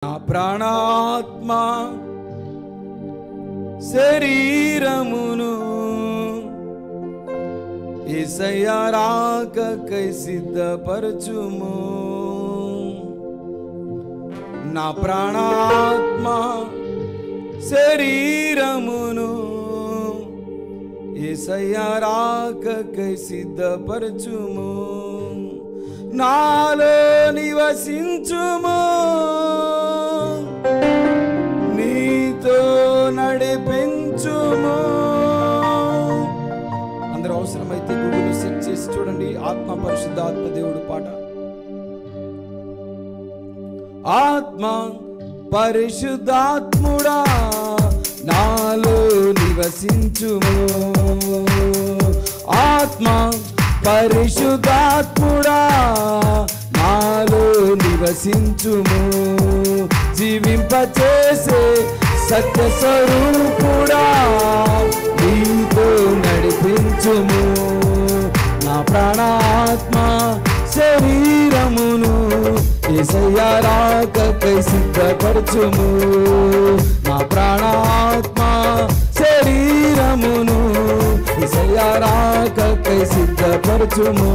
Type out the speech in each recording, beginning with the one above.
నా ప్రాణాత్మ శరీరమును యేసయ్యా రాకకై సిద్ధపరచుము. నా ప్రాణాత్మ శరీరమును యేసయ్యా రాకకై సిద్ధపరచుము. నాలో నివసించుము, నీతో నడిపించుము. అందరూ అవసరమైతే గూగుల్ సెర్చ్ చేసి చూడండి, ఆత్మ పరిశుద్ధాత్మ దేవుడు పాట. ఆత్మ పరిశుద్ధాత్ముడా నాలో నివసించుము. ఆత్మ పరిశుద్ధాత్ముడా నాలో నివసించుము. జీవింపచేసే సత్య స్వరూపుడా నీతో నడిపించుము. నా ప్రాణాత్మ శరీరమును యేసయ్యా రాకకై సిద్ధపరచుము. నా ప్రాణాత్మ శరీరమును యేసయ్యా రాకకై సిద్ధపరచుము.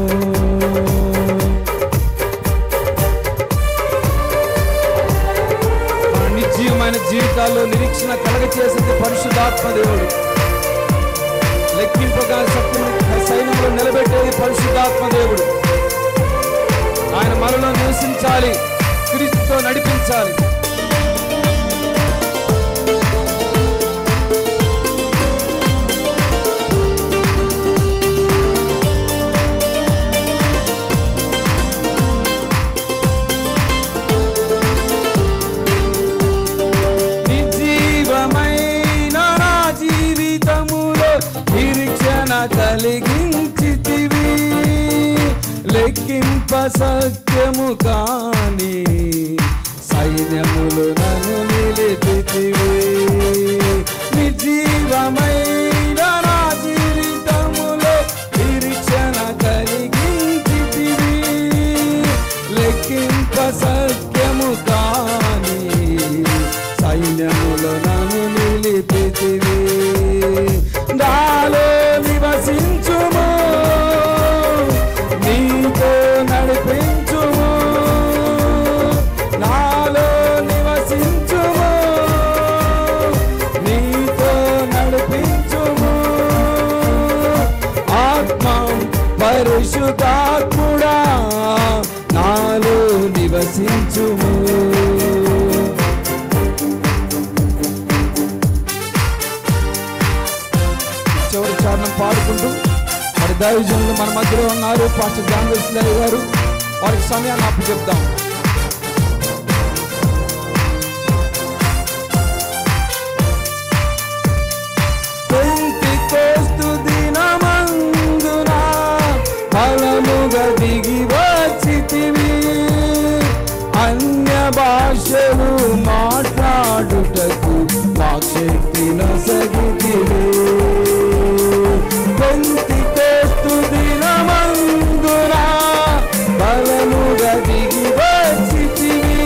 నిత్యమైన జీవితాల్లో నిరీక్షణ కలగచేసేది పరిశుద్ధాత్మ దేవుడు. లెక్కింపగా సైన్యంలో నిలబెట్టేది పరిశుద్ధాత్మ దేవుడు. ఆయన మనలో నివసించాలి, క్రీస్తుతో నడిపించాలి. నిర్జీవమైన నా జీవితములో నిరీక్షణ కలిగించితివి. లెక్కింప సత్యము కాని సైన్యములు నన్ను నిలిపితివి. నిర్జీవమైన నా జీవితములో నిరీక్షణ కలిగించితివి. లెక్కింప సత్యము కాని సైన్యములు నన్ను నిలిపితివి. నాలో నివసించుము, నీతో నడిపించుము. నాలో నివసించుము, నీతో నడిపించుము. ఆత్మ పరిశుద్ధాత్ముడా నాలో నివసించుము. చివరి చరణం పాడుకుంటూ మరి దైవజనులు మన మధ్యలో ఉన్నారు. పాస్టర్ జాన్ వెస్లీ గారు, వారికి సమయాన్ని అప్పు చెప్తాం. పెంతెకోస్తు దినమందున బలముగా దిగి వచ్చితివి. అన్య భాషలు మాట్లాడుటకు వాక్శక్తి నొసగితివి. పెంతెకోస్తు దినమందున బలముగా దిగి వచ్చితివి.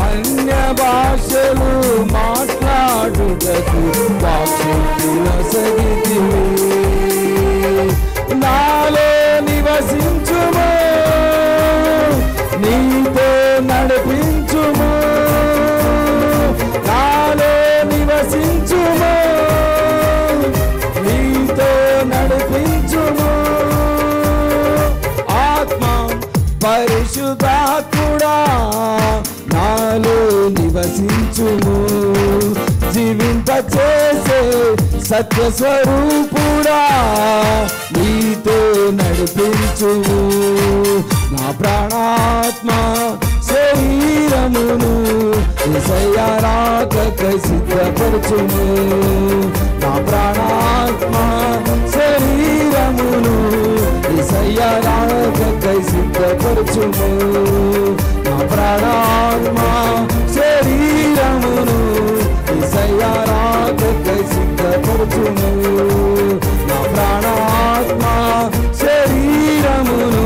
అన్య భాషలు మాట్లాడుటకు వాక్శక్తి నొసగితివి. నాలో నివసించుము, నీతో నడిపించుము. నాలో నివసించుము, నీతో నడిపించుము. ఆత్మ పరిశుద్ధాత్ముడా నాలో నివసించుము. జీవింపచేసే సత్య స్వరూపుడా నీతో నడిపించుము. నా ప్రాణాత్మ శరీరమును యేసయ్యా రాకకై సిద్ధపరచుము. నా ప్రాణాత్మ శరీరమును యేసయ్యా రాకకై సిద్ధపరచుము. నా ప్రాణాత్మ శరీరమును యేసయ్యా రాకకై సిద్ధపరచుము. నా ప్రాణాత్మ శరీరమును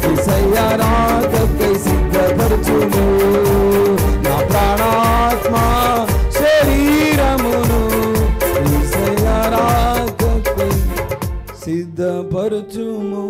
యేసయ్యా రాకకై సిద్ధపరచుము. సిద్ధపరచుము.